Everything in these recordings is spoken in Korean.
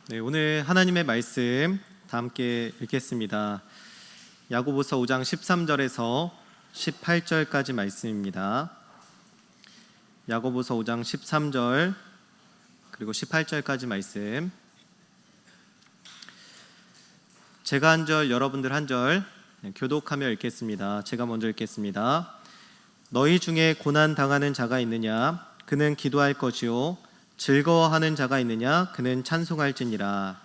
네, 오늘 하나님의 말씀 다 함께 읽겠습니다. 야고보서 5장 13절에서 18절까지 말씀입니다. 야고보서 5장 13절 그리고 18절까지 말씀. 제가 한 절, 여러분들 한 절 교독하며 읽겠습니다. 제가 먼저 읽겠습니다. 너희 중에 고난 당하는 자가 있느냐? 그는 기도할 것이요 즐거워하는 자가 있느냐? 그는 찬송할지니라.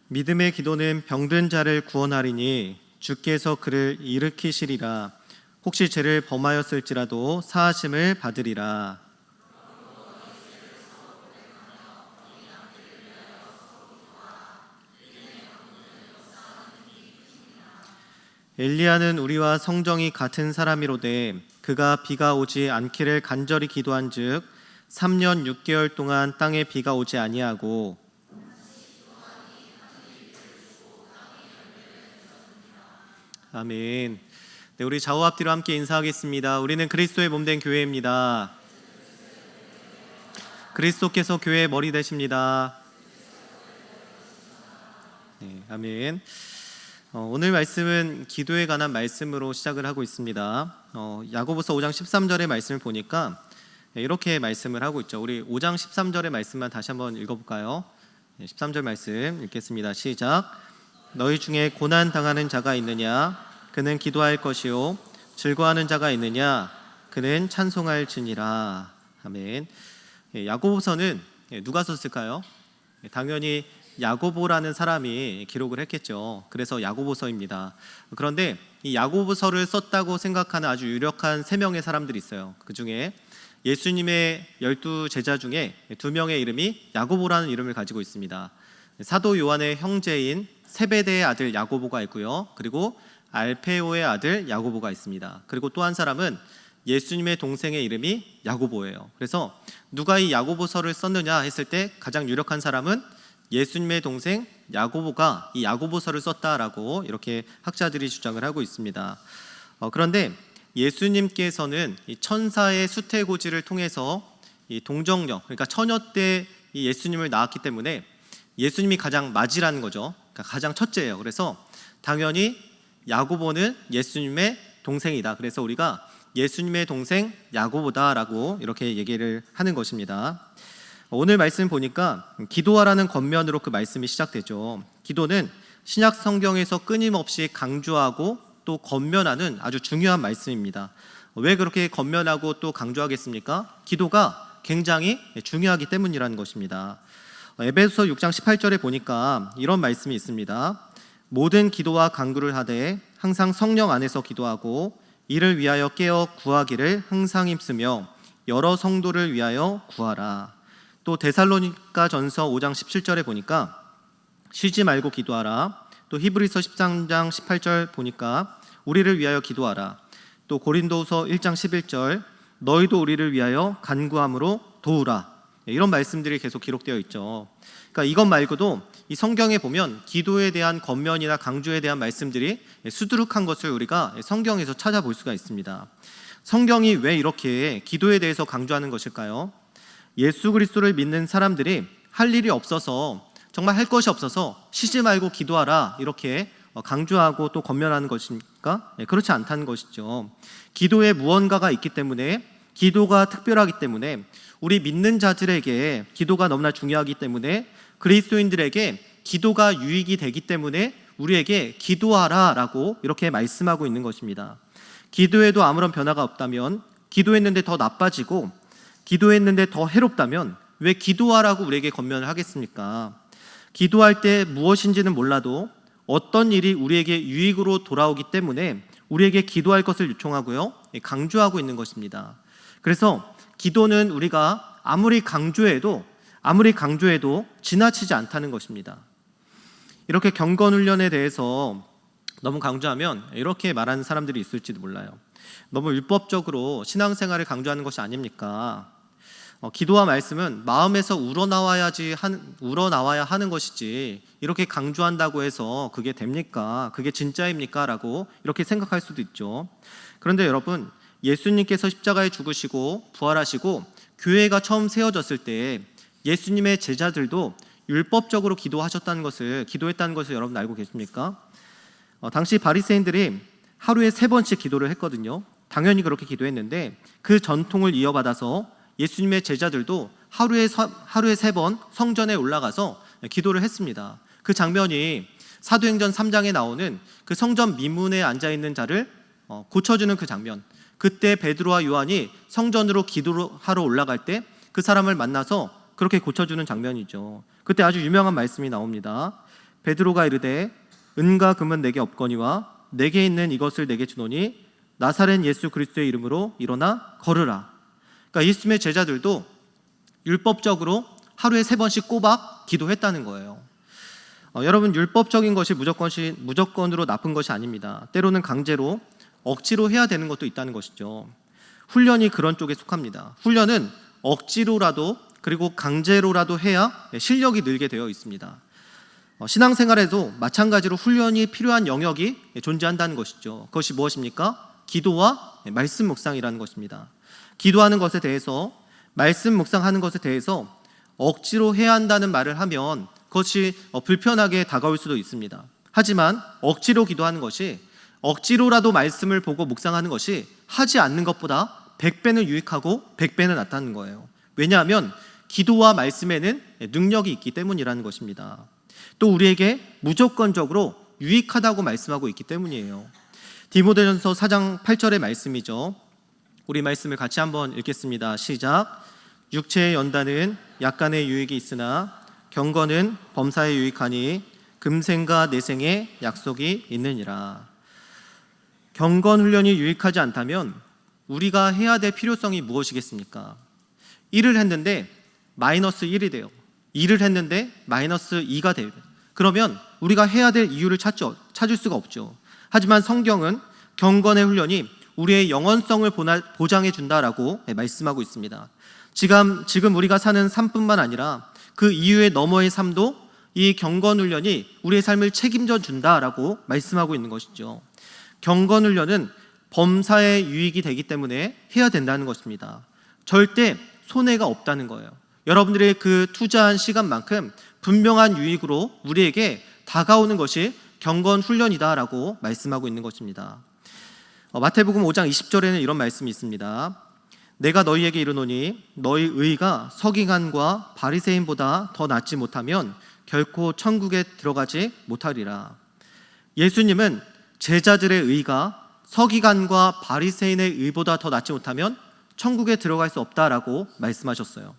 믿음의 기도는 병든 자를 구원하리니 주께서 그를 일으키시리라. 혹시 죄를 범하였을지라도 사하심을 받으리라. 엘리야는 우리와 성정이 같은 사람이로되 그가 비가 오지 않기를 간절히 기도한즉 3년 6개월 동안 땅에 비가 오지 아니하고 아멘. 네, 우리 좌우 앞뒤로 함께 인사하겠습니다. 우리는 그리스도의 몸된 교회입니다. 그리스도께서 교회의 머리 되십니다. 네, 아멘. 오늘 말씀은 기도에 관한 말씀으로 시작을 하고 있습니다. 야고보서 5장 13절의 말씀을 보니까 이렇게 말씀을 하고 있죠. 우리 5장 13절의 말씀만 다시 한번 읽어볼까요? 13절 말씀 읽겠습니다. 시작. 너희 중에 고난 당하는 자가 있느냐? 그는 기도할 것이요 즐거워하는 자가 있느냐? 그는 찬송할지니라. 아멘. 야고보서는 누가 썼을까요? 당연히 야고보라는 사람이 기록을 했겠죠. 그래서 야고보서입니다. 그런데 이 야고보서를 썼다고 생각하는 아주 유력한 3명의 사람들이 있어요. 그 중에 예수님의 12제자 중에 2명의 이름이 야고보라는 이름을 가지고 있습니다. 사도 요한의 형제인 세베대의 아들 야고보가 있고요. 그리고 알페오의 아들 야고보가 있습니다. 그리고 또 한 사람은 예수님의 동생의 이름이 야고보예요. 그래서 누가 이 야고보서를 썼느냐 했을 때 가장 유력한 사람은 예수님의 동생 야고보가 이 야고보서를 썼다라고 이렇게 학자들이 주장을 하고 있습니다. 그런데 예수님께서는 이 천사의 수태고지를 통해서 이 동정녀, 그러니까 처녀 때 이 예수님을 낳았기 때문에 예수님이 가장 맞이라는 거죠. 그러니까 가장 첫째예요. 그래서 당연히 야고보는 예수님의 동생이다. 그래서 우리가 예수님의 동생 야고보다라고 이렇게 얘기를 하는 것입니다. 오늘 말씀 보니까 기도하라는 겉면으로 그 말씀이 시작되죠. 기도는 신약 성경에서 끊임없이 강조하고 또 겉면하는 아주 중요한 말씀입니다. 왜 그렇게 겉면하고 또 강조하겠습니까? 기도가 굉장히 중요하기 때문이라는 것입니다. 에베소서 6장 18절에 보니까 이런 말씀이 있습니다. 모든 기도와 간구를 하되 항상 성령 안에서 기도하고 이를 위하여 깨어 구하기를 항상 힘쓰며 여러 성도를 위하여 구하라. 또 데살로니가 전서 5장 17절에 보니까 쉬지 말고 기도하라. 또 히브리서 13장 18절 보니까 우리를 위하여 기도하라. 또 고린도후서 1장 11절 너희도 우리를 위하여 간구함으로 도우라. 이런 말씀들이 계속 기록되어 있죠. 그러니까 이것 말고도 이 성경에 보면 기도에 대한 겉면이나 강조에 대한 말씀들이 수두룩한 것을 우리가 성경에서 찾아볼 수가 있습니다. 성경이 왜 이렇게 기도에 대해서 강조하는 것일까요? 예수 그리스도를 믿는 사람들이 할 일이 없어서 정말 할 것이 없어서 쉬지 말고 기도하라 이렇게 강조하고 또 권면하는 것입니까? 그렇지 않다는 것이죠. 기도에 무언가가 있기 때문에 기도가 특별하기 때문에 우리 믿는 자들에게 기도가 너무나 중요하기 때문에 그리스도인들에게 기도가 유익이 되기 때문에 우리에게 기도하라라고 이렇게 말씀하고 있는 것입니다. 기도에도 아무런 변화가 없다면 기도했는데 더 나빠지고 기도했는데 더 해롭다면 왜 기도하라고 우리에게 권면을 하겠습니까? 기도할 때 무엇인지는 몰라도 어떤 일이 우리에게 유익으로 돌아오기 때문에 우리에게 기도할 것을 요청하고요, 강조하고 있는 것입니다. 그래서 기도는 우리가 아무리 강조해도 지나치지 않다는 것입니다. 이렇게 경건훈련에 대해서 너무 강조하면 이렇게 말하는 사람들이 있을지도 몰라요. 너무 율법적으로 신앙생활을 강조하는 것이 아닙니까? 기도와 말씀은 마음에서 우러나와야 하는 것이지 이렇게 강조한다고 해서 그게 됩니까? 그게 진짜입니까? 라고 이렇게 생각할 수도 있죠. 그런데 여러분, 예수님께서 십자가에 죽으시고 부활하시고 교회가 처음 세워졌을 때 예수님의 제자들도 율법적으로 기도했다는 것을 여러분 알고 계십니까? 당시 바리새인들이 하루에 3번씩 기도를 했거든요. 당연히 그렇게 기도했는데 그 전통을 이어받아서 예수님의 제자들도 하루에 3번 성전에 올라가서 기도를 했습니다. 그 장면이 사도행전 3장에 나오는 그 성전 미문에 앉아있는 자를 고쳐주는 그 장면, 그때 베드로와 요한이 성전으로 기도하러 올라갈 때 그 사람을 만나서 그렇게 고쳐주는 장면이죠. 그때 아주 유명한 말씀이 나옵니다. 베드로가 이르되 은과 금은 내게 없거니와 내게 있는 이것을 내게 주노니 나사렛 예수 그리스도의 이름으로 일어나 걸으라. 그러니까 예수님의 제자들도 율법적으로 하루에 3번씩 꼬박 기도했다는 거예요. 여러분, 율법적인 것이 무조건으로 나쁜 것이 아닙니다. 때로는 강제로 억지로 해야 되는 것도 있다는 것이죠. 훈련이 그런 쪽에 속합니다. 훈련은 억지로라도 그리고 강제로라도 해야 실력이 늘게 되어 있습니다. 신앙생활에도 마찬가지로 훈련이 필요한 영역이 존재한다는 것이죠. 그것이 무엇입니까? 기도와 말씀 묵상이라는 것입니다. 기도하는 것에 대해서, 말씀 묵상하는 것에 대해서 억지로 해야 한다는 말을 하면 그것이 불편하게 다가올 수도 있습니다. 하지만 억지로 기도하는 것이, 억지로라도 말씀을 보고 묵상하는 것이 하지 않는 것보다 100배는 유익하고 100배는 낫다는 거예요. 왜냐하면 기도와 말씀에는 능력이 있기 때문이라는 것입니다. 또 우리에게 무조건적으로 유익하다고 말씀하고 있기 때문이에요. 디모데전서 4장 8절의 말씀이죠. 우리 말씀을 같이 한번 읽겠습니다. 시작. 육체의 연단은 약간의 유익이 있으나 경건은 범사에 유익하니 금생과 내생에 약속이 있느니라. 경건 훈련이 유익하지 않다면 우리가 해야 될 필요성이 무엇이겠습니까? 일을 했는데 마이너스 1이 돼요. 일을 했는데 마이너스 2가 돼요. 그러면 우리가 해야 될 이유를 찾을 수가 없죠. 하지만 성경은 경건의 훈련이 우리의 영원성을 보장해 준다라고 말씀하고 있습니다. 지금 우리가 사는 삶뿐만 아니라 그 이후의 너머의 삶도 이 경건 훈련이 우리의 삶을 책임져 준다라고 말씀하고 있는 것이죠. 경건 훈련은 범사에 유익이 되기 때문에 해야 된다는 것입니다. 절대 손해가 없다는 거예요. 여러분들의 그 투자한 시간만큼 분명한 유익으로 우리에게 다가오는 것이 경건 훈련이다라고 말씀하고 있는 것입니다. 마태복음 5장 20절에는 이런 말씀이 있습니다. 내가 너희에게 이르노니 너희 의가 서기관과 바리새인보다 더 낫지 못하면 결코 천국에 들어가지 못하리라. 예수님은 제자들의 의가 서기관과 바리새인의 의보다 더 낫지 못하면 천국에 들어갈 수 없다라고 말씀하셨어요.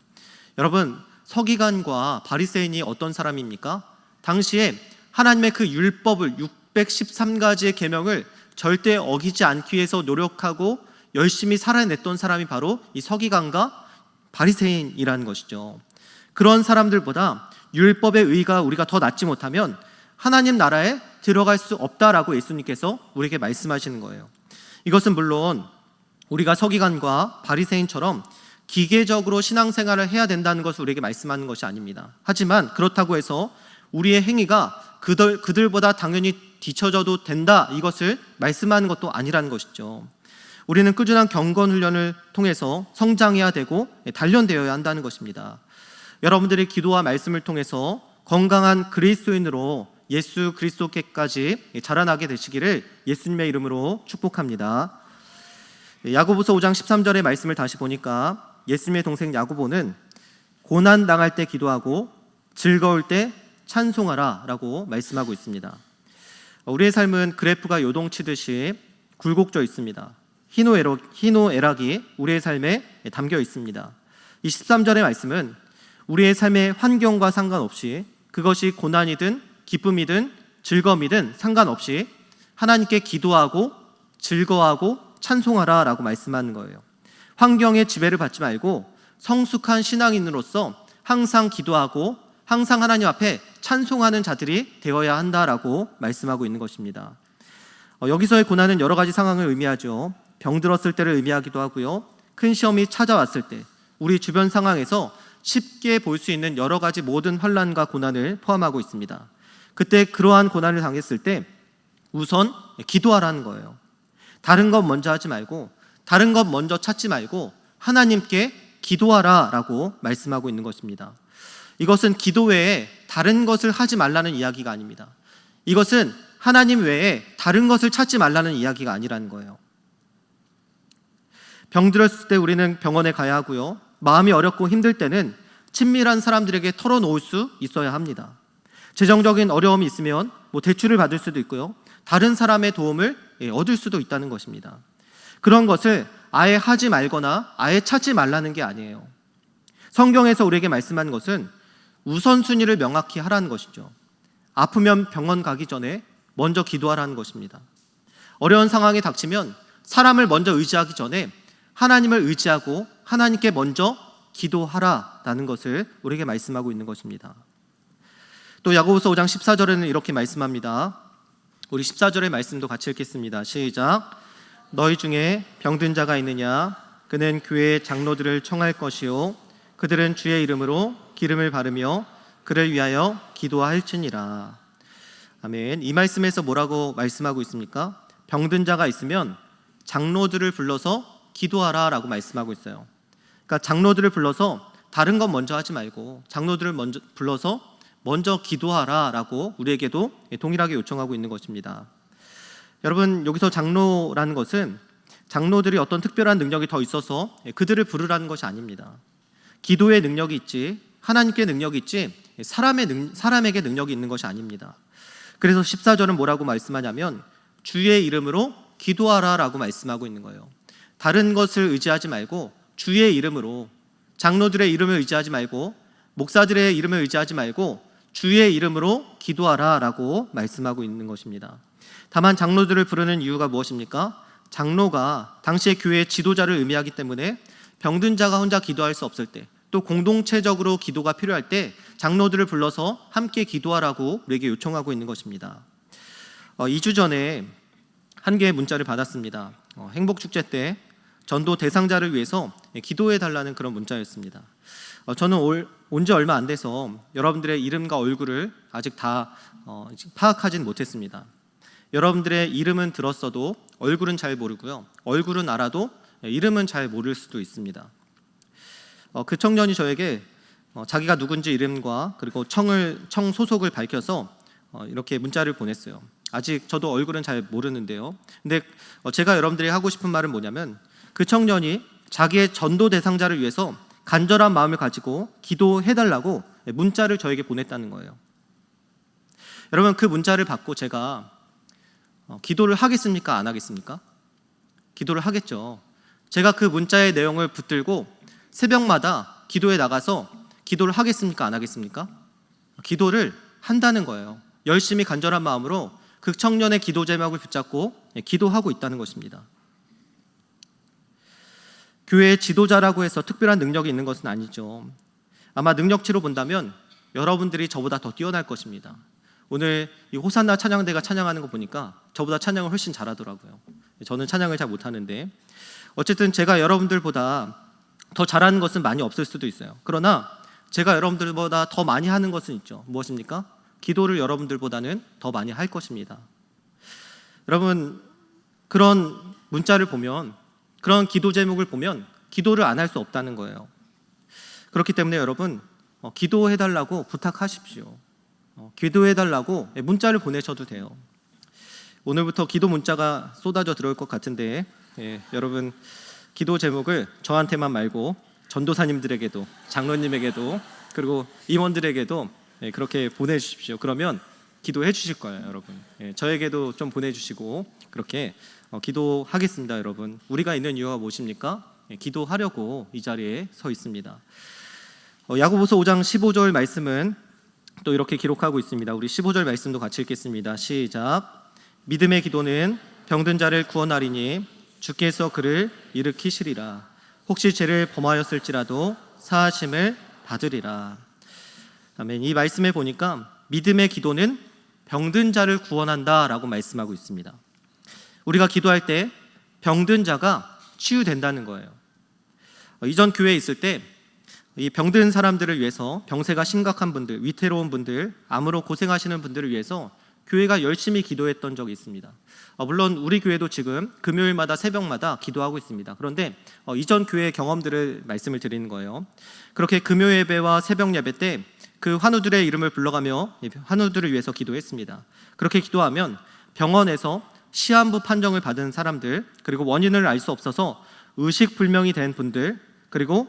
여러분, 서기관과 바리새인이 어떤 사람입니까? 당시에 하나님의 그 율법을 613가지의 계명을 절대 어기지 않기 위해서 노력하고 열심히 살아냈던 사람이 바로 이 서기관과 바리새인이라는 것이죠. 그런 사람들보다 율법의 의가 우리가 더 낫지 못하면 하나님 나라에 들어갈 수 없다라고 예수님께서 우리에게 말씀하시는 거예요. 이것은 물론 우리가 서기관과 바리새인처럼 기계적으로 신앙생활을 해야 된다는 것을 우리에게 말씀하는 것이 아닙니다. 하지만 그렇다고 해서 우리의 행위가 그들보다 당연히 뒤처져도 된다, 이것을 말씀하는 것도 아니라는 것이죠. 우리는 꾸준한 경건 훈련을 통해서 성장해야 되고 단련되어야 한다는 것입니다. 여러분들이 기도와 말씀을 통해서 건강한 그리스도인으로 예수 그리스도께까지 자라나게 되시기를 예수님의 이름으로 축복합니다. 야고보서 5장 13절의 말씀을 다시 보니까 예수님의 동생 야고보는 고난 당할 때 기도하고 즐거울 때 찬송하라 라고 말씀하고 있습니다. 우리의 삶은 그래프가 요동치듯이 굴곡져 있습니다. 희노애락이 우리의 삶에 담겨 있습니다. 이 13절의 말씀은 우리의 삶의 환경과 상관없이, 그것이 고난이든 기쁨이든 즐거움이든 상관없이 하나님께 기도하고 즐거워하고 찬송하라 라고 말씀하는 거예요. 환경의 지배를 받지 말고 성숙한 신앙인으로서 항상 기도하고 항상 하나님 앞에 찬송하는 자들이 되어야 한다라고 말씀하고 있는 것입니다. 여기서의 고난은 여러 가지 상황을 의미하죠. 병들었을 때를 의미하기도 하고요, 큰 시험이 찾아왔을 때, 우리 주변 상황에서 쉽게 볼 수 있는 여러 가지 모든 환난과 고난을 포함하고 있습니다. 그때 그러한 고난을 당했을 때 우선 기도하라는 거예요. 다른 것 먼저 하지 말고, 다른 것 먼저 찾지 말고 하나님께 기도하라라고 말씀하고 있는 것입니다. 이것은 기도 외에 다른 것을 하지 말라는 이야기가 아닙니다. 이것은 하나님 외에 다른 것을 찾지 말라는 이야기가 아니라는 거예요. 병들었을 때 우리는 병원에 가야 하고요. 마음이 어렵고 힘들 때는 친밀한 사람들에게 털어놓을 수 있어야 합니다. 재정적인 어려움이 있으면 대출을 받을 수도 있고요. 다른 사람의 도움을 얻을 수도 있다는 것입니다. 그런 것을 아예 하지 말거나 아예 찾지 말라는 게 아니에요. 성경에서 우리에게 말씀한 것은 우선순위를 명확히 하라는 것이죠. 아프면 병원 가기 전에 먼저 기도하라는 것입니다. 어려운 상황에 닥치면 사람을 먼저 의지하기 전에 하나님을 의지하고 하나님께 먼저 기도하라라는 것을 우리에게 말씀하고 있는 것입니다. 또 야고보서 5장 14절에는 이렇게 말씀합니다. 우리 14절의 말씀도 같이 읽겠습니다. 시작. 너희 중에 병든 자가 있느냐? 그는 교회의 장로들을 청할 것이요 그들은 주의 이름으로 기름을 바르며 그를 위하여 기도할지니라. 아멘. 이 말씀에서 뭐라고 말씀하고 있습니까? 병든 자가 있으면 장로들을 불러서 기도하라라고 말씀하고 있어요. 그러니까 장로들을 불러서 다른 것 먼저 하지 말고 장로들을 불러서 먼저 기도하라라고 우리에게도 동일하게 요청하고 있는 것입니다. 여러분, 여기서 장로라는 것은 장로들이 어떤 특별한 능력이 더 있어서 그들을 부르라는 것이 아닙니다. 기도의 능력이 있지, 하나님께 능력이 있지, 사람에게 능력이 있는 것이 아닙니다. 그래서 14절은 뭐라고 말씀하냐면 주의 이름으로 기도하라라고 말씀하고 있는 거예요. 다른 것을 의지하지 말고 주의 이름으로, 장로들의 이름을 의지하지 말고 목사들의 이름을 의지하지 말고 주의 이름으로 기도하라라고 말씀하고 있는 것입니다. 다만 장로들을 부르는 이유가 무엇입니까? 장로가 당시의 교회의 지도자를 의미하기 때문에 병든 자가 혼자 기도할 수 없을 때, 또 공동체적으로 기도가 필요할 때 장로들을 불러서 함께 기도하라고 우리에게 요청하고 있는 것입니다. 2주 전에 한 개의 문자를 받았습니다. 행복축제 때 전도 대상자를 위해서 기도해 달라는 그런 문자였습니다. 저는 온 지 얼마 안 돼서 여러분들의 이름과 얼굴을 아직 다 파악하진 못했습니다. 여러분들의 이름은 들었어도 얼굴은 잘 모르고요. 얼굴은 알아도 이름은 잘 모를 수도 있습니다. 그 청년이 저에게 자기가 누군지 이름과 그리고 청 소속을 밝혀서 이렇게 문자를 보냈어요. 아직 저도 얼굴은 잘 모르는데요. 근데 제가 여러분들이 하고 싶은 말은 뭐냐면 그 청년이 자기의 전도 대상자를 위해서 간절한 마음을 가지고 기도해달라고 문자를 저에게 보냈다는 거예요. 여러분, 그 문자를 받고 제가 기도를 하겠습니까? 안 하겠습니까? 기도를 하겠죠. 제가 그 문자의 내용을 붙들고 새벽마다 기도에 나가서 기도를 하겠습니까? 안 하겠습니까? 기도를 한다는 거예요. 열심히 간절한 마음으로 그 청년의 기도 제목을 붙잡고 기도하고 있다는 것입니다. 교회의 지도자라고 해서 특별한 능력이 있는 것은 아니죠. 아마 능력치로 본다면 여러분들이 저보다 더 뛰어날 것입니다. 오늘 이 호산나 찬양대가 찬양하는 거 보니까 저보다 찬양을 훨씬 잘하더라고요. 저는 찬양을 잘 못하는데 어쨌든 제가 여러분들보다 더 잘하는 것은 많이 없을 수도 있어요. 그러나 제가 여러분들보다 더 많이 하는 것은 있죠. 무엇입니까? 기도를 여러분들보다는 더 많이 할 것입니다. 여러분, 그런 문자를 보면, 그런 기도 제목을 보면 기도를 안 할 수 없다는 거예요. 그렇기 때문에 여러분, 기도해달라고 부탁하십시오. 기도해달라고 문자를 보내셔도 돼요. 오늘부터 기도 문자가 쏟아져 들어올 것 같은데 여러분, 기도 제목을 저한테만 말고 전도사님들에게도, 장로님에게도, 그리고 임원들에게도 그렇게 보내주십시오. 그러면 기도해 주실 거예요, 여러분. 저에게도 좀 보내주시고 그렇게 기도하겠습니다, 여러분. 우리가 있는 이유가 무엇입니까? 기도하려고 이 자리에 서 있습니다. 야고보서 5장 15절 말씀은 또 이렇게 기록하고 있습니다. 우리 15절 말씀도 같이 읽겠습니다. 시작. 믿음의 기도는 병든 자를 구원하리니 주께서 그를 일으키시리라. 혹시 죄를 범하였을지라도 사하심을 받으리라. 아멘. 이 말씀에 보니까 믿음의 기도는 병든 자를 구원한다라고 말씀하고 있습니다. 우리가 기도할 때 병든 자가 치유된다는 거예요. 이전 교회에 있을 때 이 병든 사람들을 위해서, 병세가 심각한 분들, 위태로운 분들, 암으로 고생하시는 분들을 위해서 교회가 열심히 기도했던 적이 있습니다. 물론 우리 교회도 지금 금요일마다 새벽마다 기도하고 있습니다. 그런데 이전 교회의 경험들을 말씀을 드리는 거예요. 그렇게 금요 예배와 새벽 예배 때 그 환우들의 이름을 불러가며 환우들을 위해서 기도했습니다. 그렇게 기도하면 병원에서 시한부 판정을 받은 사람들, 그리고 원인을 알 수 없어서 의식불명이 된 분들, 그리고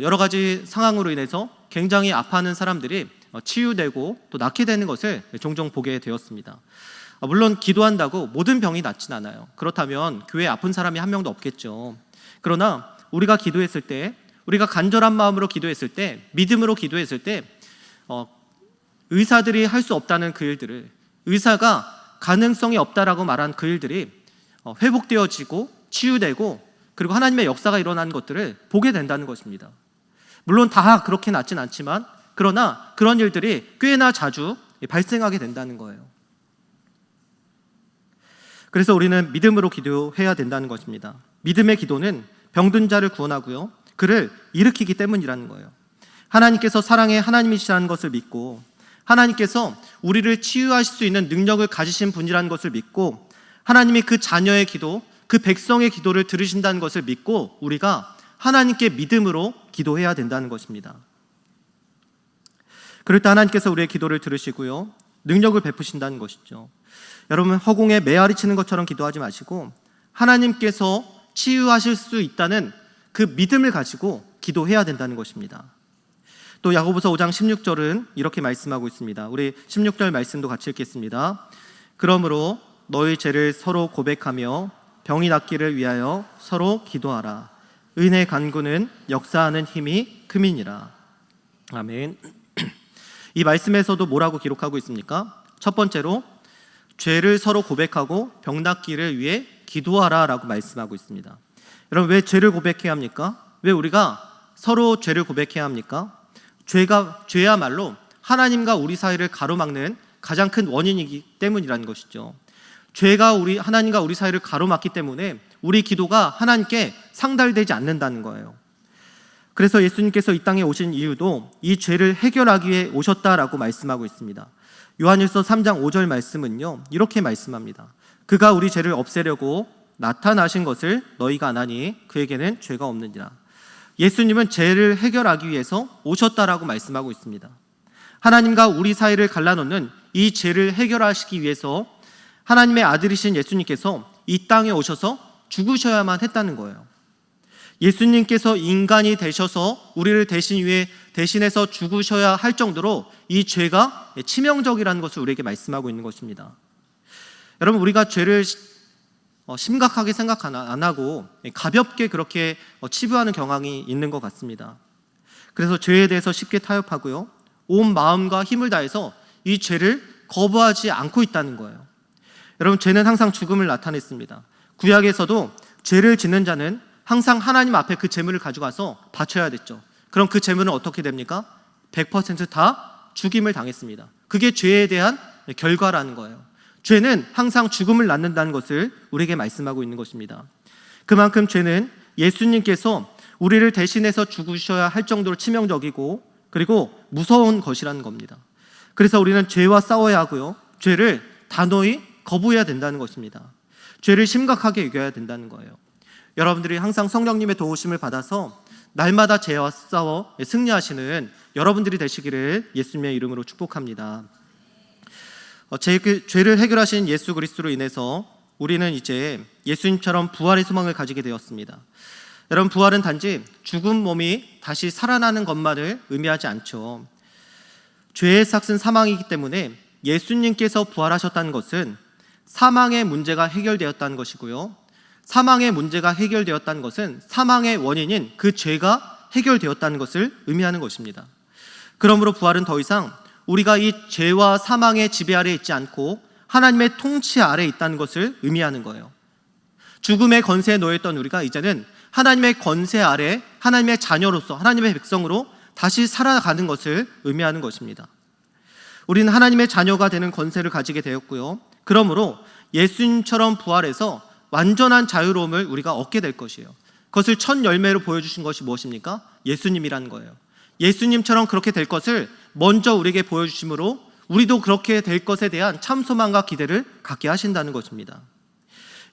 여러 가지 상황으로 인해서 굉장히 아파하는 사람들이 치유되고 또 낫게 되는 것을 종종 보게 되었습니다. 물론 기도한다고 모든 병이 낫진 않아요. 그렇다면 교회에 아픈 사람이 한 명도 없겠죠. 그러나 우리가 기도했을 때, 우리가 간절한 마음으로 기도했을 때, 믿음으로 기도했을 때 의사들이 할 수 없다는 그 일들을, 의사가 가능성이 없다라고 말한 그 일들이 회복되어지고 치유되고, 그리고 하나님의 역사가 일어나는 것들을 보게 된다는 것입니다. 물론 다 그렇게 낫진 않지만, 그러나 그런 일들이 꽤나 자주 발생하게 된다는 거예요. 그래서 우리는 믿음으로 기도해야 된다는 것입니다. 믿음의 기도는 병든 자를 구원하고요, 그를 일으키기 때문이라는 거예요. 하나님께서 사랑의 하나님이시라는 것을 믿고, 하나님께서 우리를 치유하실 수 있는 능력을 가지신 분이라는 것을 믿고, 하나님이 그 자녀의 기도, 그 백성의 기도를 들으신다는 것을 믿고 우리가 하나님께 믿음으로 기도해야 된다는 것입니다. 그럴 때 하나님께서 우리의 기도를 들으시고요, 능력을 베푸신다는 것이죠. 여러분, 허공에 메아리 치는 것처럼 기도하지 마시고 하나님께서 치유하실 수 있다는 그 믿음을 가지고 기도해야 된다는 것입니다. 또 야고보서 5장 16절은 이렇게 말씀하고 있습니다. 우리 16절 말씀도 같이 읽겠습니다. 그러므로 너희 죄를 서로 고백하며 병이 낫기를 위하여 서로 기도하라. 은혜 간구는 역사하는 힘이 큼이니라. 아멘. 이 말씀에서도 뭐라고 기록하고 있습니까? 첫 번째로 죄를 서로 고백하고 병 낫기를 위해 기도하라 라고 말씀하고 있습니다. 여러분, 왜 죄를 고백해야 합니까? 왜 우리가 서로 죄를 고백해야 합니까? 죄야말로 하나님과 우리 사이를 가로막는 가장 큰 원인이기 때문이라는 것이죠. 죄가 하나님과 우리 사이를 가로막기 때문에 우리 기도가 하나님께 상달되지 않는다는 거예요. 그래서 예수님께서 이 땅에 오신 이유도 이 죄를 해결하기 위해 오셨다라고 말씀하고 있습니다. 요한일서 3장 5절 말씀은요, 이렇게 말씀합니다. 그가 우리 죄를 없애려고 나타나신 것을 너희가 아나니 그에게는 죄가 없느니라. 예수님은 죄를 해결하기 위해서 오셨다라고 말씀하고 있습니다. 하나님과 우리 사이를 갈라놓는 이 죄를 해결하시기 위해서 하나님의 아들이신 예수님께서 이 땅에 오셔서 죽으셔야만 했다는 거예요. 예수님께서 인간이 되셔서 우리를 대신해서 죽으셔야 할 정도로 이 죄가 치명적이라는 것을 우리에게 말씀하고 있는 것입니다. 여러분, 우리가 죄를 심각하게 생각 안 하고 가볍게 그렇게 치부하는 경향이 있는 것 같습니다. 그래서 죄에 대해서 쉽게 타협하고요, 온 마음과 힘을 다해서 이 죄를 거부하지 않고 있다는 거예요. 여러분, 죄는 항상 죽음을 나타냈습니다. 구약에서도 죄를 짓는 자는 항상 하나님 앞에 그 제물을 가져가서 바쳐야 됐죠. 그럼 그 제물은 어떻게 됩니까? 100% 다 죽임을 당했습니다. 그게 죄에 대한 결과라는 거예요. 죄는 항상 죽음을 낳는다는 것을 우리에게 말씀하고 있는 것입니다. 그만큼 죄는 예수님께서 우리를 대신해서 죽으셔야 할 정도로 치명적이고 그리고 무서운 것이라는 겁니다. 그래서 우리는 죄와 싸워야 하고요, 죄를 단호히 거부해야 된다는 것입니다. 죄를 심각하게 여겨야 된다는 거예요. 여러분들이 항상 성령님의 도우심을 받아서 날마다 죄와 싸워 승리하시는 여러분들이 되시기를 예수님의 이름으로 축복합니다. 죄를 해결하신 예수 그리스도로 인해서 우리는 이제 예수님처럼 부활의 소망을 가지게 되었습니다. 여러분, 부활은 단지 죽은 몸이 다시 살아나는 것만을 의미하지 않죠. 죄의 삭은 사망이기 때문에 예수님께서 부활하셨다는 것은 사망의 문제가 해결되었다는 것이고요, 사망의 문제가 해결되었다는 것은 사망의 원인인 그 죄가 해결되었다는 것을 의미하는 것입니다. 그러므로 부활은 더 이상 우리가 이 죄와 사망의 지배 아래에 있지 않고 하나님의 통치 아래에 있다는 것을 의미하는 거예요. 죽음의 권세에 놓여있던 우리가 이제는 하나님의 권세 아래 하나님의 자녀로서, 하나님의 백성으로 다시 살아가는 것을 의미하는 것입니다. 우리는 하나님의 자녀가 되는 권세를 가지게 되었고요, 그러므로 예수님처럼 부활해서 완전한 자유로움을 우리가 얻게 될 것이에요. 그것을 첫 열매로 보여주신 것이 무엇입니까? 예수님이라는 거예요. 예수님처럼 그렇게 될 것을 먼저 우리에게 보여주심으로 우리도 그렇게 될 것에 대한 참 소망과 기대를 갖게 하신다는 것입니다.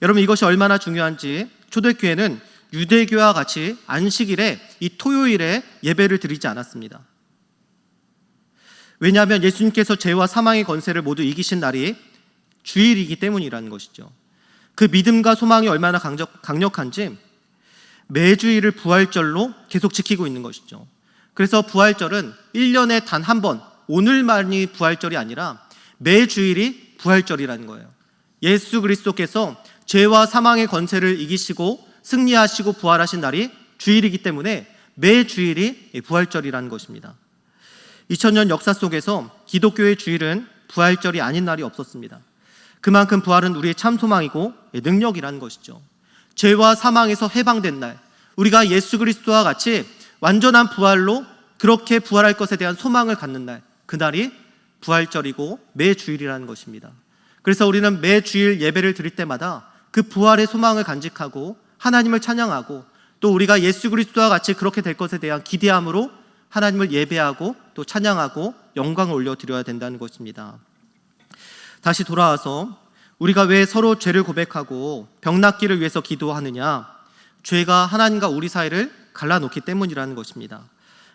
여러분, 이것이 얼마나 중요한지 초대교회는 유대교와 같이 안식일에, 이 토요일에 예배를 드리지 않았습니다. 왜냐하면 예수님께서 죄와 사망의 권세를 모두 이기신 날이 주일이기 때문이라는 것이죠. 그 믿음과 소망이 얼마나 강력한지 매주일을 부활절로 계속 지키고 있는 것이죠. 그래서 부활절은 1년에 단 한 번, 오늘만이 부활절이 아니라 매주일이 부활절이라는 거예요. 예수 그리스도께서 죄와 사망의 권세를 이기시고 승리하시고 부활하신 날이 주일이기 때문에 매주일이 부활절이라는 것입니다. 2000년 역사 속에서 기독교의 주일은 부활절이 아닌 날이 없었습니다. 그만큼 부활은 우리의 참 소망이고 능력이라는 것이죠. 죄와 사망에서 해방된 날, 우리가 예수 그리스도와 같이 완전한 부활로 그렇게 부활할 것에 대한 소망을 갖는 날, 그날이 부활절이고 매주일이라는 것입니다. 그래서 우리는 매주일 예배를 드릴 때마다 그 부활의 소망을 간직하고 하나님을 찬양하고 또 우리가 예수 그리스도와 같이 그렇게 될 것에 대한 기대함으로 하나님을 예배하고 또 찬양하고 영광을 올려드려야 된다는 것입니다. 다시 돌아와서 우리가 왜 서로 죄를 고백하고 병 낫기를 위해서 기도하느냐? 죄가 하나님과 우리 사이를 갈라놓기 때문이라는 것입니다.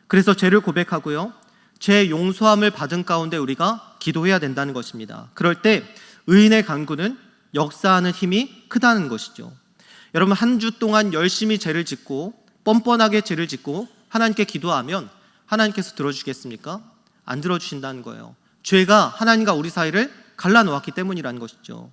그래서 죄를 고백하고요, 죄 용서함을 받은 가운데 우리가 기도해야 된다는 것입니다. 그럴 때 의인의 간구는 역사하는 힘이 크다는 것이죠. 여러분, 한 주 동안 열심히 죄를 짓고 뻔뻔하게 죄를 짓고 하나님께 기도하면 하나님께서 들어주시겠습니까? 안 들어주신다는 거예요. 죄가 하나님과 우리 사이를 갈라놓았기 때문이라는 것이죠.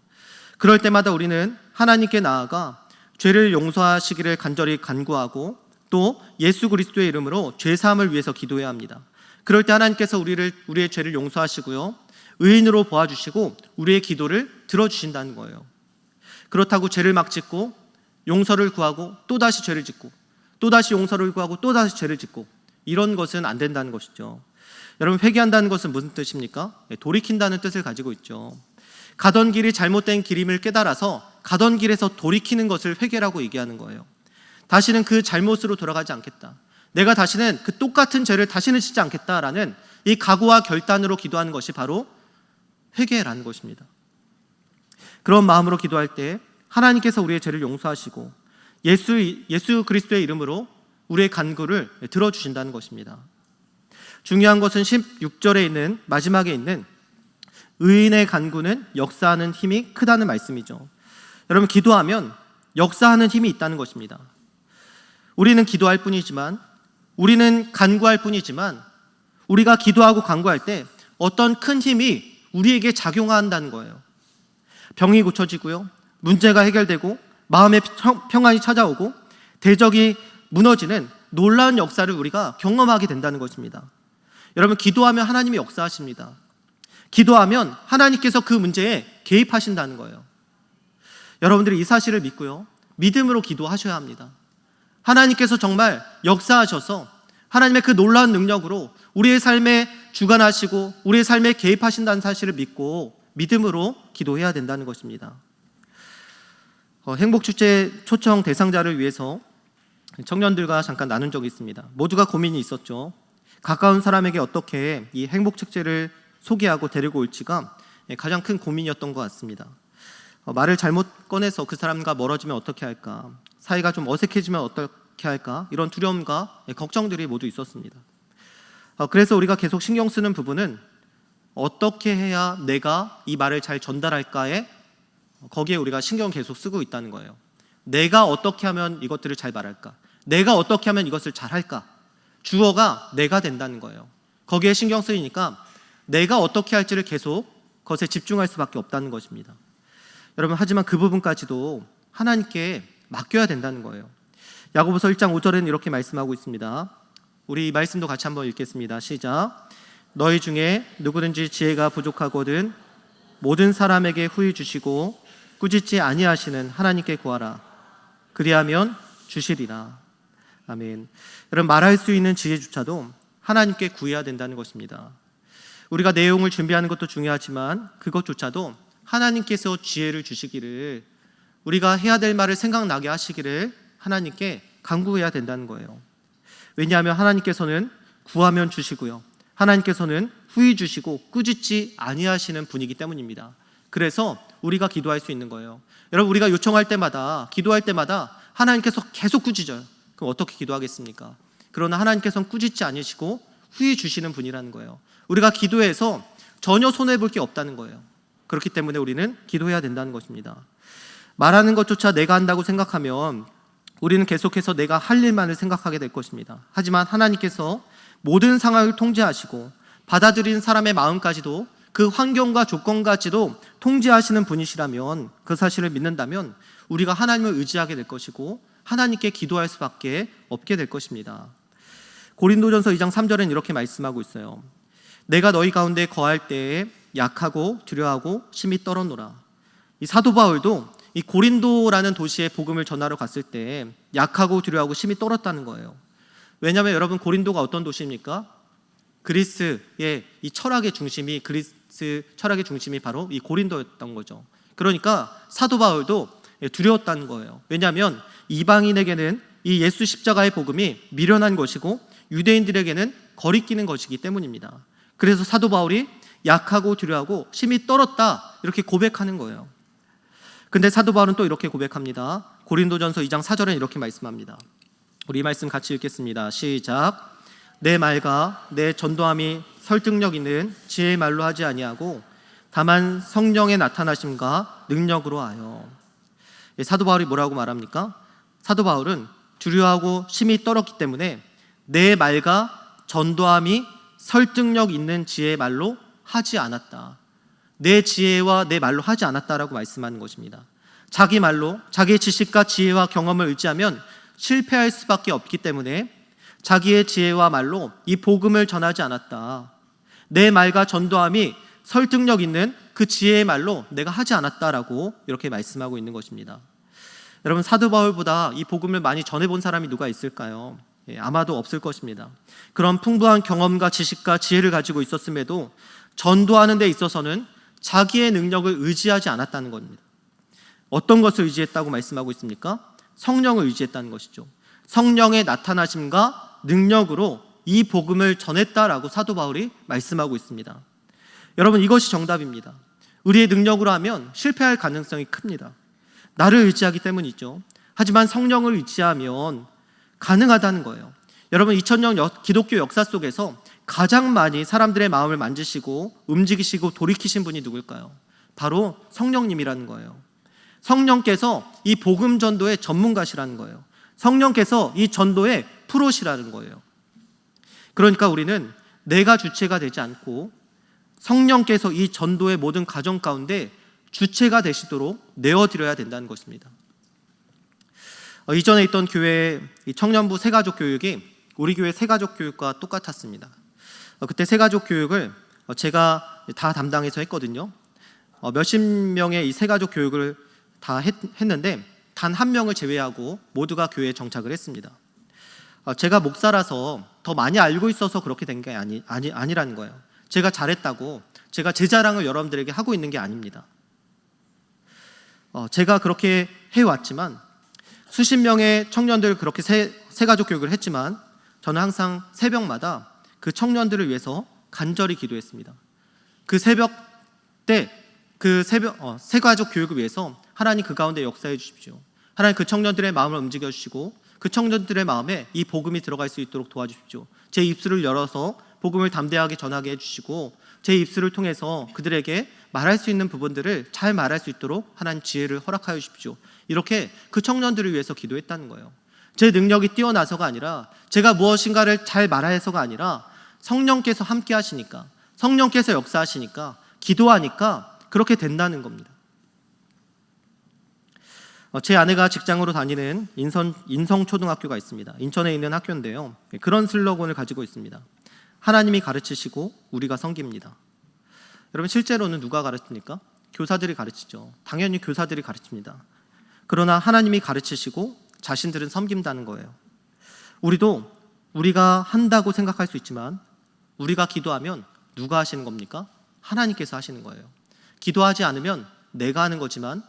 그럴 때마다 우리는 하나님께 나아가 죄를 용서하시기를 간절히 간구하고 또 예수 그리스도의 이름으로 죄사함을 위해서 기도해야 합니다. 그럴 때 하나님께서 우리의 죄를 용서하시고요, 의인으로 보아주시고 우리의 기도를 들어주신다는 거예요. 그렇다고 죄를 막 짓고 용서를 구하고 또다시 죄를 짓고 또다시 용서를 구하고 또다시 죄를 짓고 이런 것은 안 된다는 것이죠. 여러분, 회개한다는 것은 무슨 뜻입니까? 돌이킨다는 뜻을 가지고 있죠. 가던 길이 잘못된 길임을 깨달아서 가던 길에서 돌이키는 것을 회개라고 얘기하는 거예요. 다시는 그 잘못으로 돌아가지 않겠다, 내가 다시는 그 똑같은 죄를 다시는 짓지 않겠다라는 이 각오와 결단으로 기도하는 것이 바로 회개라는 것입니다. 그런 마음으로 기도할 때 하나님께서 우리의 죄를 용서하시고 예수 그리스도의 이름으로 우리의 간구를 들어주신다는 것입니다. 중요한 것은 16절에 있는 마지막에 있는 의인의 간구는 역사하는 힘이 크다는 말씀이죠. 여러분, 기도하면 역사하는 힘이 있다는 것입니다. 우리는 기도할 뿐이지만, 우리는 간구할 뿐이지만, 우리가 기도하고 간구할 때 어떤 큰 힘이 우리에게 작용한다는 거예요. 병이 고쳐지고요, 문제가 해결되고 마음의 평안이 찾아오고 대적이 무너지는 놀라운 역사를 우리가 경험하게 된다는 것입니다. 여러분, 기도하면 하나님이 역사하십니다. 기도하면 하나님께서 그 문제에 개입하신다는 거예요. 여러분들이 이 사실을 믿고요, 믿음으로 기도하셔야 합니다. 하나님께서 정말 역사하셔서 하나님의 그 놀라운 능력으로 우리의 삶에 주관하시고 우리의 삶에 개입하신다는 사실을 믿고 믿음으로 기도해야 된다는 것입니다. 행복축제 초청 대상자를 위해서 청년들과 잠깐 나눈 적이 있습니다. 모두가 고민이 있었죠. 가까운 사람에게 어떻게 이 행복축제를 소개하고 데리고 올지가 가장 큰 고민이었던 것 같습니다. 말을 잘못 꺼내서 그 사람과 멀어지면 어떻게 할까, 사이가 좀 어색해지면 어떻게 할까, 이런 두려움과 걱정들이 모두 있었습니다. 그래서 우리가 계속 신경 쓰는 부분은 어떻게 해야 내가 이 말을 잘 전달할까에 거기에 우리가 신경 계속 쓰고 있다는 거예요. 내가 어떻게 하면 이것들을 잘 말할까, 내가 어떻게 하면 이것을 잘 할까, 주어가 내가 된다는 거예요. 거기에 신경 쓰이니까 내가 어떻게 할지를 계속 그것에 집중할 수밖에 없다는 것입니다. 여러분, 하지만 그 부분까지도 하나님께 맡겨야 된다는 거예요. 야고보서 1장 5절에는 이렇게 말씀하고 있습니다. 우리 이 말씀도 같이 한번 읽겠습니다. 시작. 너희 중에 누구든지 지혜가 부족하거든 모든 사람에게 후히 주시고 꾸짖지 아니하시는 하나님께 구하라. 그리하면 주시리라. 아멘. 여러분, 말할 수 있는 지혜조차도 하나님께 구해야 된다는 것입니다. 우리가 내용을 준비하는 것도 중요하지만 그것조차도 하나님께서 지혜를 주시기를, 우리가 해야 될 말을 생각나게 하시기를 하나님께 간구해야 된다는 거예요. 왜냐하면 하나님께서는 구하면 주시고요, 하나님께서는 후히 주시고 꾸짖지 아니하시는 분이기 때문입니다. 그래서 우리가 기도할 수 있는 거예요. 여러분, 우리가 요청할 때마다, 기도할 때마다 하나님께서 계속 꾸짖어요. 그럼 어떻게 기도하겠습니까? 그러나 하나님께서는 꾸짖지 않으시고 후히 주시는 분이라는 거예요. 우리가 기도해서 전혀 손해볼 게 없다는 거예요. 그렇기 때문에 우리는 기도해야 된다는 것입니다. 말하는 것조차 내가 한다고 생각하면 우리는 계속해서 내가 할 일만을 생각하게 될 것입니다. 하지만 하나님께서 모든 상황을 통제하시고 받아들이는 사람의 마음까지도, 그 환경과 조건까지도 통제하시는 분이시라면, 그 사실을 믿는다면 우리가 하나님을 의지하게 될 것이고 하나님께 기도할 수밖에 없게 될 것입니다. 고린도전서 2장 3절에는 이렇게 말씀하고 있어요. 내가 너희 가운데 거할 때에 약하고 두려워하고 심히 떨었노라. 이 사도 바울도 이 고린도라는 도시에 복음을 전하러 갔을 때 약하고 두려워하고 심히 떨었다는 거예요. 왜냐하면 여러분, 고린도가 어떤 도시입니까? 그리스의 이 철학의 중심이, 그리스 철학의 중심이 바로 이 고린도였던 거죠. 그러니까 사도 바울도 두려웠다는 거예요. 왜냐하면 이방인에게는 이 예수 십자가의 복음이 미련한 것이고 유대인들에게는 거리끼는 것이기 때문입니다. 그래서 사도 바울이 약하고 두려워하고 심히 떨었다, 이렇게 고백하는 거예요. 근데 사도 바울은 또 이렇게 고백합니다. 고린도전서 2장 4절에 이렇게 말씀합니다. 우리 이 말씀 같이 읽겠습니다. 시작. 내 말과 내 전도함이 설득력 있는 지혜의 말로 하지 아니하고 다만 성령의 나타나심과 능력으로 하여. 사도 바울이 뭐라고 말합니까? 사도 바울은 두려워하고 심히 떨었기 때문에 내 말과 전도함이 설득력 있는 지혜의 말로 하지 않았다. 내 지혜와 내 말로 하지 않았다라고 말씀하는 것입니다. 자기 말로, 자기의 지식과 지혜와 경험을 의지하면 실패할 수밖에 없기 때문에 자기의 지혜와 말로 이 복음을 전하지 않았다. 내 말과 전도함이 설득력 있는 그 지혜의 말로 내가 하지 않았다라고 이렇게 말씀하고 있는 것입니다. 여러분, 사도 바울보다 이 복음을 많이 전해본 사람이 누가 있을까요? 아마도 없을 것입니다. 그런 풍부한 경험과 지식과 지혜를 가지고 있었음에도 전도하는 데 있어서는 자기의 능력을 의지하지 않았다는 겁니다. 어떤 것을 의지했다고 말씀하고 있습니까? 성령을 의지했다는 것이죠. 성령의 나타나심과 능력으로 이 복음을 전했다라고 사도 바울이 말씀하고 있습니다. 여러분, 이것이 정답입니다. 우리의 능력으로 하면 실패할 가능성이 큽니다. 나를 의지하기 때문이죠. 하지만 성령을 의지하면 가능하다는 거예요. 여러분, 2000년 기독교 역사 속에서 가장 많이 사람들의 마음을 만지시고 움직이시고 돌이키신 분이 누굴까요? 바로 성령님이라는 거예요. 성령께서 이 복음 전도의 전문가시라는 거예요. 성령께서 이 전도의 프로시라는 거예요. 그러니까 우리는 내가 주체가 되지 않고 성령께서 이 전도의 모든 과정 가운데 주체가 되시도록 내어드려야 된다는 것입니다. 이전에 있던 교회의 청년부 새가족 교육이 우리 교회 새가족 교육과 똑같았습니다. 그때 새가족 교육을 제가 다 담당해서 했거든요. 몇십 명의 이 새가족 교육을 다 했는데 단 한 명을 제외하고 모두가 교회에 정착을 했습니다. 제가 목사라서 더 많이 알고 있어서 그렇게 된 게 아니라는 거예요. 제가 잘했다고 제가 제 자랑을 여러분들에게 하고 있는 게 아닙니다. 제가 그렇게 해왔지만 수십 명의 청년들 그렇게 새가족 교육을 했지만 저는 항상 새벽마다 그 청년들을 위해서 간절히 기도했습니다. 그 새벽 때 그 새가족 교육을 위해서 하나님 그 가운데 역사해 주십시오. 하나님 그 청년들의 마음을 움직여 주시고 그 청년들의 마음에 이 복음이 들어갈 수 있도록 도와주십시오. 제 입술을 열어서 복음을 담대하게 전하게 해주시고 제 입술을 통해서 그들에게 말할 수 있는 부분들을 잘 말할 수 있도록 하나님 지혜를 허락하여 주십시오. 이렇게 그 청년들을 위해서 기도했다는 거예요. 제 능력이 뛰어나서가 아니라 제가 무엇인가를 잘 말해서가 아니라 성령께서 함께 하시니까, 성령께서 역사하시니까, 기도하니까 그렇게 된다는 겁니다. 제 아내가 직장으로 다니는 인성초등학교가 있습니다. 인천에 있는 학교인데요. 그런 슬로건을 가지고 있습니다. 하나님이 가르치시고 우리가 섬깁니다. 여러분, 실제로는 누가 가르칩니까? 교사들이 가르치죠. 당연히 교사들이 가르칩니다. 그러나 하나님이 가르치시고 자신들은 섬긴다는 거예요. 우리도 우리가 한다고 생각할 수 있지만 우리가 기도하면 누가 하시는 겁니까? 하나님께서 하시는 거예요. 기도하지 않으면 내가 하는 거지만,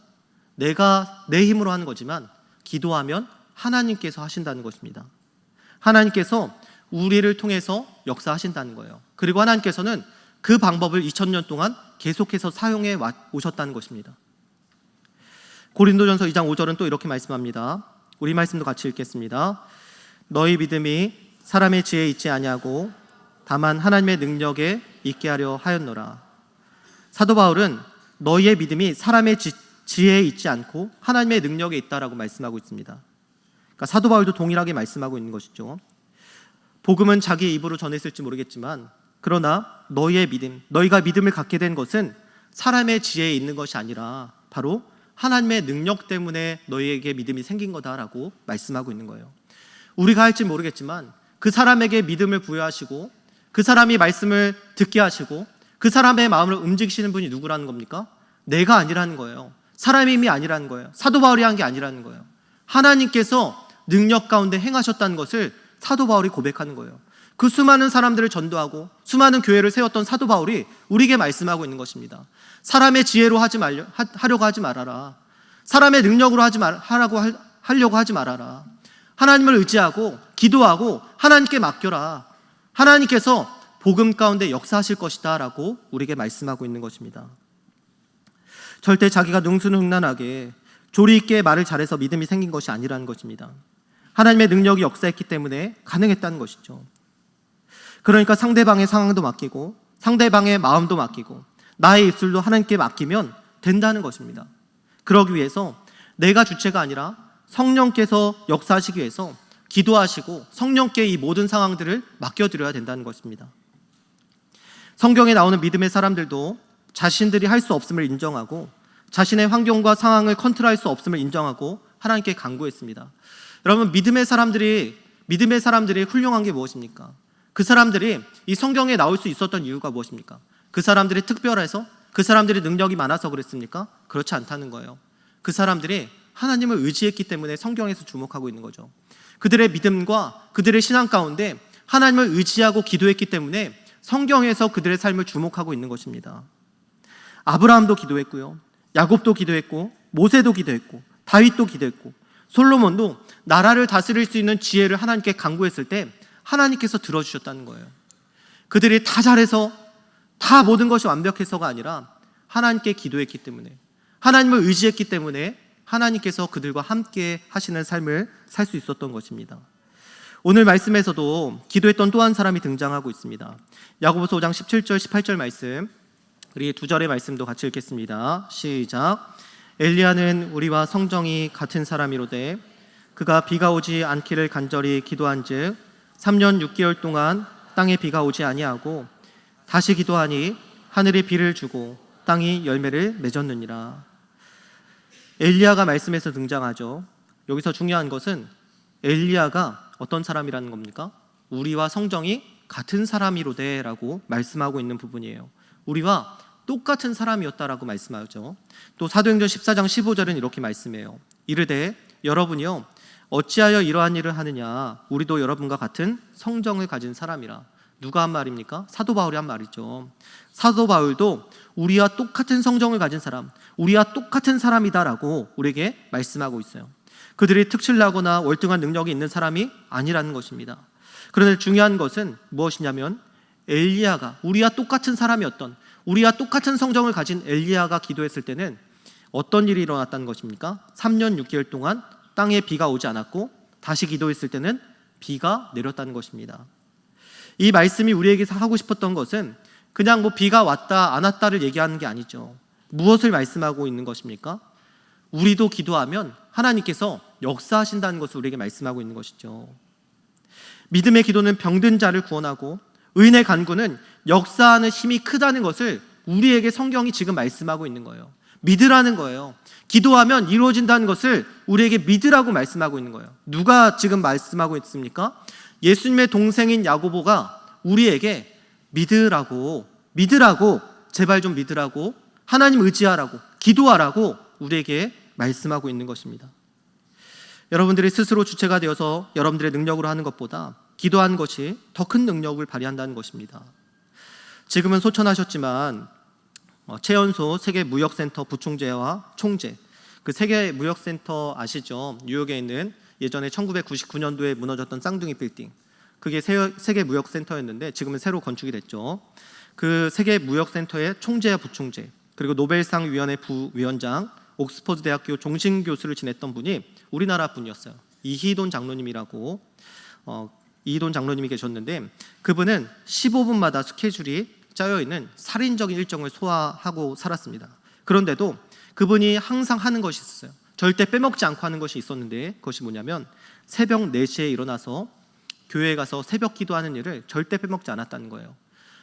내가 내 힘으로 하는 거지만 기도하면 하나님께서 하신다는 것입니다. 하나님께서 우리를 통해서 역사하신다는 거예요. 그리고 하나님께서는 그 방법을 2000년 동안 계속해서 사용해 오셨다는 것입니다. 고린도전서 2장 5절은 또 이렇게 말씀합니다. 우리 말씀도 같이 읽겠습니다. 너희 믿음이 사람의 지혜에 있지 아니하고 다만 하나님의 능력에 있게 하려 하였노라. 사도 바울은 너희의 믿음이 사람의 지혜에 있지 않고 하나님의 능력에 있다라고 말씀하고 있습니다. 그러니까 사도 바울도 동일하게 말씀하고 있는 것이죠. 복음은 자기의 입으로 전했을지 모르겠지만 그러나 너희의 믿음, 너희가 믿음을 갖게 된 것은 사람의 지혜에 있는 것이 아니라 바로 하나님의 능력 때문에 너희에게 믿음이 생긴 거다라고 말씀하고 있는 거예요. 우리가 할지 모르겠지만 그 사람에게 믿음을 부여하시고 그 사람이 말씀을 듣게 하시고 그 사람의 마음을 움직이시는 분이 누구라는 겁니까? 내가 아니라는 거예요. 사람의 힘이 아니라는 거예요. 사도 바울이 한 게 아니라는 거예요. 하나님께서 능력 가운데 행하셨다는 것을 사도 바울이 고백하는 거예요. 그 수많은 사람들을 전도하고 수많은 교회를 세웠던 사도 바울이 우리에게 말씀하고 있는 것입니다. 사람의 지혜로 하려고 하지 말아라. 사람의 능력으로 하려고 하지 말아라. 하나님을 의지하고 기도하고 하나님께 맡겨라. 하나님께서 복음 가운데 역사하실 것이다 라고 우리에게 말씀하고 있는 것입니다. 절대 자기가 능수능란하게 조리 있게 말을 잘해서 믿음이 생긴 것이 아니라는 것입니다. 하나님의 능력이 역사했기 때문에 가능했다는 것이죠. 그러니까 상대방의 상황도 맡기고 상대방의 마음도 맡기고 나의 입술도 하나님께 맡기면 된다는 것입니다. 그러기 위해서 내가 주체가 아니라 성령께서 역사하시기 위해서 기도하시고 성령께 이 모든 상황들을 맡겨드려야 된다는 것입니다. 성경에 나오는 믿음의 사람들도 자신들이 할 수 없음을 인정하고 자신의 환경과 상황을 컨트롤할 수 없음을 인정하고 하나님께 간구했습니다. 여러분, 믿음의 사람들이 훌륭한 게 무엇입니까? 그 사람들이 이 성경에 나올 수 있었던 이유가 무엇입니까? 그 사람들이 특별해서? 그 사람들이 능력이 많아서 그랬습니까? 그렇지 않다는 거예요. 그 사람들이 하나님을 의지했기 때문에 성경에서 주목하고 있는 거죠. 그들의 믿음과 그들의 신앙 가운데 하나님을 의지하고 기도했기 때문에 성경에서 그들의 삶을 주목하고 있는 것입니다. 아브라함도 기도했고요, 야곱도 기도했고, 모세도 기도했고, 다윗도 기도했고, 솔로몬도 나라를 다스릴 수 있는 지혜를 하나님께 간구했을 때 하나님께서 들어주셨다는 거예요. 그들이 다 잘해서 다 모든 것이 완벽해서가 아니라 하나님께 기도했기 때문에, 하나님을 의지했기 때문에 하나님께서 그들과 함께 하시는 삶을 살 수 있었던 것입니다. 오늘 말씀에서도 기도했던 또 한 사람이 등장하고 있습니다. 야고보서 5장 17절 18절 말씀, 우리 두 절의 말씀도 같이 읽겠습니다. 시작. 엘리야는 우리와 성정이 같은 사람이로되 그가 비가 오지 않기를 간절히 기도한즉 3년 6개월 동안 땅에 비가 오지 아니하고 다시 기도하니 하늘이 비를 주고 땅이 열매를 맺었느니라. 엘리야가 말씀에서 등장하죠. 여기서 중요한 것은 엘리야가 어떤 사람이라는 겁니까? 우리와 성정이 같은 사람이로되 라고 말씀하고 있는 부분이에요. 우리와 똑같은 사람이었다라고 말씀하죠. 또 사도행전 14장 15절은 이렇게 말씀해요. 이르되 여러분이요 어찌하여 이러한 일을 하느냐, 우리도 여러분과 같은 성정을 가진 사람이라. 누가 한 말입니까? 사도 바울이 한 말이죠. 사도 바울도 우리와 똑같은 성정을 가진 사람, 우리와 똑같은 사람이다라고 우리에게 말씀하고 있어요. 그들이 특출나거나 월등한 능력이 있는 사람이 아니라는 것입니다. 그런데 중요한 것은 무엇이냐면 엘리야가 우리와 똑같은 사람이었던, 우리와 똑같은 성정을 가진 엘리야가 기도했을 때는 어떤 일이 일어났다는 것입니까? 3년 6개월 동안 땅에 비가 오지 않았고 다시 기도했을 때는 비가 내렸다는 것입니다. 이 말씀이 우리에게 하고 싶었던 것은 그냥 비가 왔다 안 왔다를 얘기하는 게 아니죠. 무엇을 말씀하고 있는 것입니까? 우리도 기도하면 하나님께서 역사하신다는 것을 우리에게 말씀하고 있는 것이죠. 믿음의 기도는 병든 자를 구원하고 의인의 간구는 역사하는 힘이 크다는 것을 우리에게 성경이 지금 말씀하고 있는 거예요. 믿으라는 거예요. 기도하면 이루어진다는 것을 우리에게 믿으라고 말씀하고 있는 거예요. 누가 지금 말씀하고 있습니까? 예수님의 동생인 야고보가 우리에게 믿으라고, 제발 좀 믿으라고, 하나님 의지하라고, 기도하라고 우리에게 말씀하고 있는 것입니다. 여러분들이 스스로 주체가 되어서 여러분들의 능력으로 하는 것보다 기도하는 것이 더 큰 능력을 발휘한다는 것입니다. 지금은 소천하셨지만 최연소 세계무역센터 부총재와 총재, 그 세계무역센터 아시죠? 뉴욕에 있는 예전에 1999년도에 무너졌던 쌍둥이 빌딩, 그게 세계 무역센터였는데 지금은 새로 건축이 됐죠. 그 세계 무역센터의 총재와 부총재, 그리고 노벨상 위원회 부위원장, 옥스퍼드 대학교 종신 교수를 지냈던 분이 우리나라 분이었어요. 이희돈 장로님이라고 이희돈 장로님이 계셨는데, 그분은 15분마다 스케줄이 짜여 있는 살인적인 일정을 소화하고 살았습니다. 그런데도 그분이 항상 하는 것이 있었어요. 절대 빼먹지 않고 하는 것이 있었는데, 그것이 뭐냐면 새벽 4시에 일어나서 교회에 가서 새벽 기도하는 일을 절대 빼먹지 않았다는 거예요.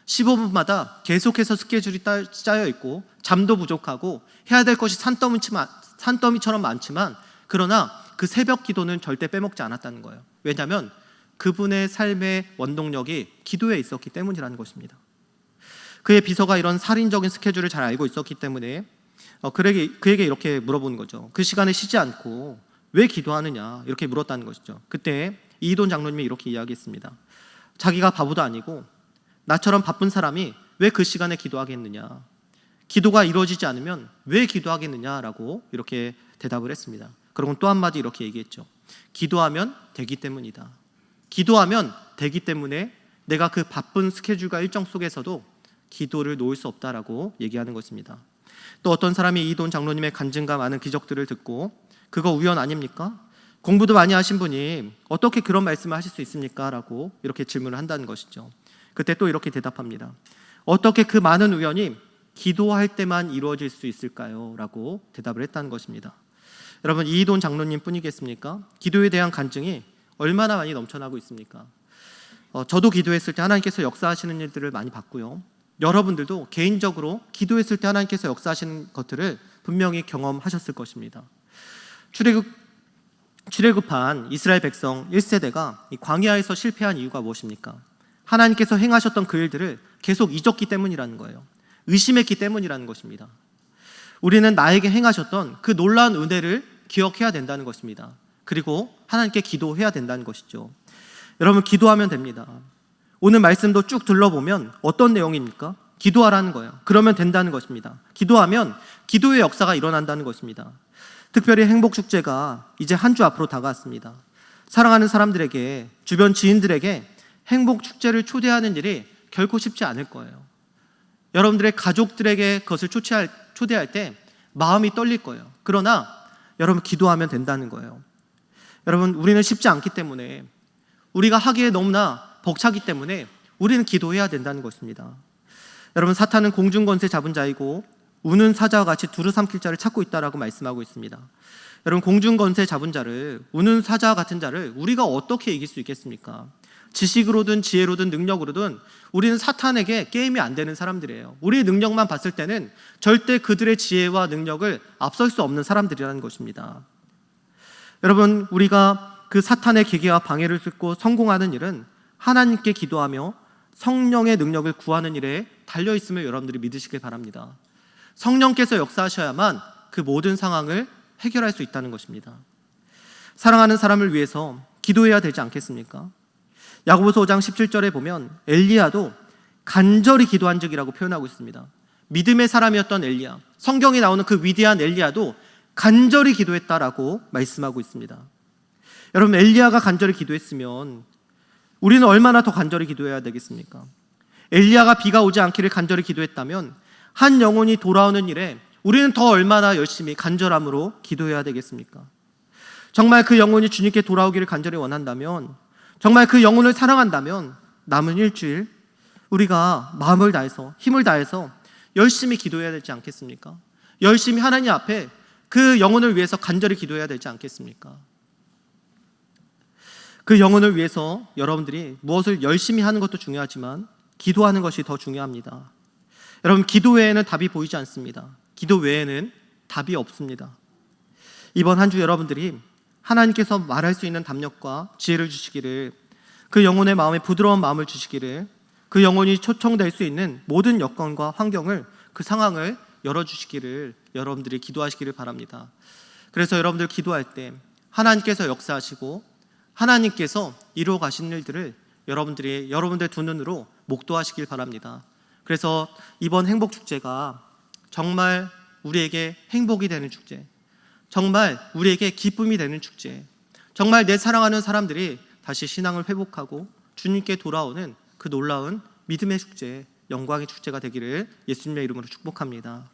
15분마다 계속해서 스케줄이 짜여 있고 잠도 부족하고 해야 될 것이 산더미처럼 많지만, 그러나 그 새벽 기도는 절대 빼먹지 않았다는 거예요. 왜냐하면 그분의 삶의 원동력이 기도에 있었기 때문이라는 것입니다. 그의 비서가 이런 살인적인 스케줄을 잘 알고 있었기 때문에 그에게 이렇게 물어보는 거죠. 그 시간에 쉬지 않고 왜 기도하느냐, 이렇게 물었다는 것이죠. 그때 이희돈 장로님이 이렇게 이야기했습니다. 자기가 바보도 아니고 나처럼 바쁜 사람이 왜 그 시간에 기도하겠느냐, 기도가 이루어지지 않으면 왜 기도하겠느냐라고 이렇게 대답을 했습니다. 그리고 또 한마디 이렇게 얘기했죠. 기도하면 되기 때문이다. 기도하면 되기 때문에 내가 그 바쁜 스케줄과 일정 속에서도 기도를 놓을 수 없다라고 얘기하는 것입니다. 또 어떤 사람이 이희돈 장로님의 간증과 많은 기적들을 듣고 그거 우연 아닙니까? 공부도 많이 하신 분이 어떻게 그런 말씀을 하실 수 있습니까? 라고 이렇게 질문을 한다는 것이죠. 그때 또 이렇게 대답합니다. 어떻게 그 많은 우연이 기도할 때만 이루어질 수 있을까요? 라고 대답을 했다는 것입니다. 여러분, 이희돈 장로님 뿐이겠습니까? 기도에 대한 간증이 얼마나 많이 넘쳐나고 있습니까? 저도 기도했을 때 하나님께서 역사하시는 일들을 많이 봤고요. 여러분들도 개인적으로 기도했을 때 하나님께서 역사하시는 것들을 분명히 경험하셨을 것입니다. 출애굽한 이스라엘 백성 1세대가 이 광야에서 실패한 이유가 무엇입니까? 하나님께서 행하셨던 그 일들을 계속 잊었기 때문이라는 거예요. 의심했기 때문이라는 것입니다. 우리는 나에게 행하셨던 그 놀라운 은혜를 기억해야 된다는 것입니다. 그리고 하나님께 기도해야 된다는 것이죠. 여러분, 기도하면 됩니다. 오늘 말씀도 쭉 둘러보면 어떤 내용입니까? 기도하라는 거예요. 그러면 된다는 것입니다. 기도하면 기도의 역사가 일어난다는 것입니다. 특별히 행복축제가 이제 한 주 앞으로 다가왔습니다. 사랑하는 사람들에게, 주변 지인들에게 행복축제를 초대하는 일이 결코 쉽지 않을 거예요. 여러분들의 가족들에게 그것을 초대할 때 마음이 떨릴 거예요. 그러나 여러분, 기도하면 된다는 거예요. 여러분, 우리는 쉽지 않기 때문에, 우리가 하기에 너무나 벅차기 때문에 우리는 기도해야 된다는 것입니다. 여러분, 사탄은 공중권세 잡은 자이고 우는 사자와 같이 두루 삼킬 자를 찾고 있다라고 말씀하고 있습니다. 여러분, 공중권세 잡은 자를, 우는 사자와 같은 자를 우리가 어떻게 이길 수 있겠습니까? 지식으로든 지혜로든 능력으로든 우리는 사탄에게 게임이 안 되는 사람들이에요. 우리의 능력만 봤을 때는 절대 그들의 지혜와 능력을 앞설 수 없는 사람들이라는 것입니다. 여러분, 우리가 그 사탄의 계계와 방해를 뚫고 성공하는 일은 하나님께 기도하며 성령의 능력을 구하는 일에 달려있음을 여러분들이 믿으시길 바랍니다. 성령께서 역사하셔야만 그 모든 상황을 해결할 수 있다는 것입니다. 사랑하는 사람을 위해서 기도해야 되지 않겠습니까? 야고보서 5장 17절에 보면 엘리야도 간절히 기도한 적이라고 표현하고 있습니다. 믿음의 사람이었던 엘리야, 성경에 나오는 그 위대한 엘리야도 간절히 기도했다라고 말씀하고 있습니다. 여러분, 엘리야가 간절히 기도했으면 우리는 얼마나 더 간절히 기도해야 되겠습니까? 엘리야가 비가 오지 않기를 간절히 기도했다면 한 영혼이 돌아오는 일에 우리는 더 얼마나 열심히 간절함으로 기도해야 되겠습니까? 정말 그 영혼이 주님께 돌아오기를 간절히 원한다면, 정말 그 영혼을 사랑한다면 남은 일주일 우리가 마음을 다해서, 힘을 다해서 열심히 기도해야 되지 않겠습니까? 열심히 하나님 앞에 그 영혼을 위해서 간절히 기도해야 되지 않겠습니까? 그 영혼을 위해서 여러분들이 무엇을 열심히 하는 것도 중요하지만 기도하는 것이 더 중요합니다. 여러분, 기도 외에는 답이 보이지 않습니다. 기도 외에는 답이 없습니다. 이번 한 주 여러분들이 하나님께서 말할 수 있는 담력과 지혜를 주시기를, 그 영혼의 마음에 부드러운 마음을 주시기를, 그 영혼이 초청될 수 있는 모든 여건과 환경을, 그 상황을 열어주시기를 여러분들이 기도하시기를 바랍니다. 그래서 여러분들 기도할 때 하나님께서 역사하시고 하나님께서 이루어 가신 일들을 여러분들 두 눈으로 목도하시길 바랍니다. 그래서 이번 행복축제가 정말 우리에게 행복이 되는 축제, 정말 우리에게 기쁨이 되는 축제, 정말 내 사랑하는 사람들이 다시 신앙을 회복하고 주님께 돌아오는 그 놀라운 믿음의 축제, 영광의 축제가 되기를 예수님의 이름으로 축복합니다.